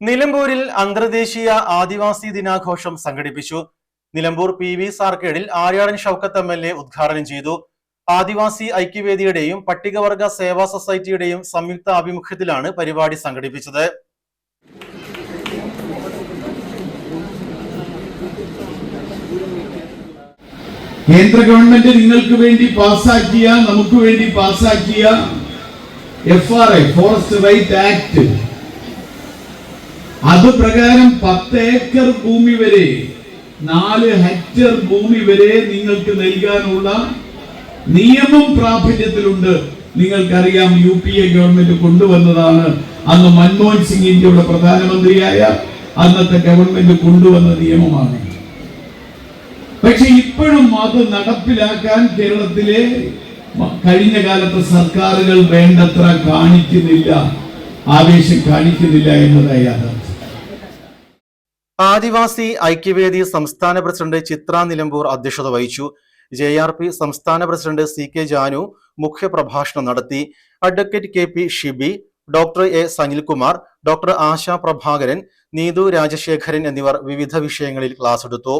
നിലമ്പൂരിൽ അന്തർദേശീയ ആദിവാസി ദിനാഘോഷം സംഘടിപ്പിച്ചു. നിലമ്പൂർ PV's ആർക്കേഡിൽ ആര്യാടൻ ഷൗക്കത്ത് MLA ഉദ്ഘാടനം ചെയ്തു. ആദിവാസി ഐക്യവേദിയുടെയും പട്ടികവർഗ സേവാ സൊസൈറ്റിയുടെയും സംയുക്ത ആഭിമുഖ്യത്തിലാണ് പരിപാടി സംഘടിപ്പിച്ചത്. കേന്ദ്ര ഗവൺമെന്റ് നിങ്ങൾക്ക് വേണ്ടി പാസാക്കിയ, നമുക്ക് വേണ്ടി പാസാക്കിയ FRA ഫോറസ്റ്റ് റൈറ്റ് ആക്ട്, അത് പ്രകാരം 10 ഏക്കർ ഭൂമി വരെ 4 ഹെക്ടർ ഭൂമി വരെ നിങ്ങൾക്ക് നൽകാനുള്ള നിയമം പ്രാബല്യത്തിലുണ്ട്. നിങ്ങൾക്കറിയാം, UPA ഗവൺമെന്റ് കൊണ്ടുവന്നതാണ്. അന്ന് മൻമോഹൻ സിംഗ് ഇന്ത്യയുടെ പ്രധാനമന്ത്രിയായ അന്നത്തെ ഗവൺമെന്റ് കൊണ്ടുവന്ന നിയമമാണ്. പക്ഷെ ഇപ്പോഴും അത് നടപ്പിലാക്കാൻ കേരളത്തിലെ കഴിഞ്ഞ കാലത്തെ സർക്കാരുകൾ വേണ്ടത്ര കാണിക്കുന്നില്ല, ആവേശം കാണിക്കുന്നില്ല എന്നതായി യാഥാർത്ഥ്യം. ആദിവാസി ഐക്യവേദി സംസ്ഥാന പ്രസിഡന്റ് ചിത്ര നിലമ്പൂർ അധ്യക്ഷത വഹിച്ചു. JRP സംസ്ഥാന പ്രസിഡന്റ് CK ജാനു മുഖ്യപ്രഭാഷണം നടത്തി. Advocate KP Shibi, doctor A Sanilkumar, doctor Asha Prabhakaran, Neethu Rajasekharan എന്നിവർ വിവിധ വിഷയങ്ങളിൽ ക്ലാസ് എടുത്തു.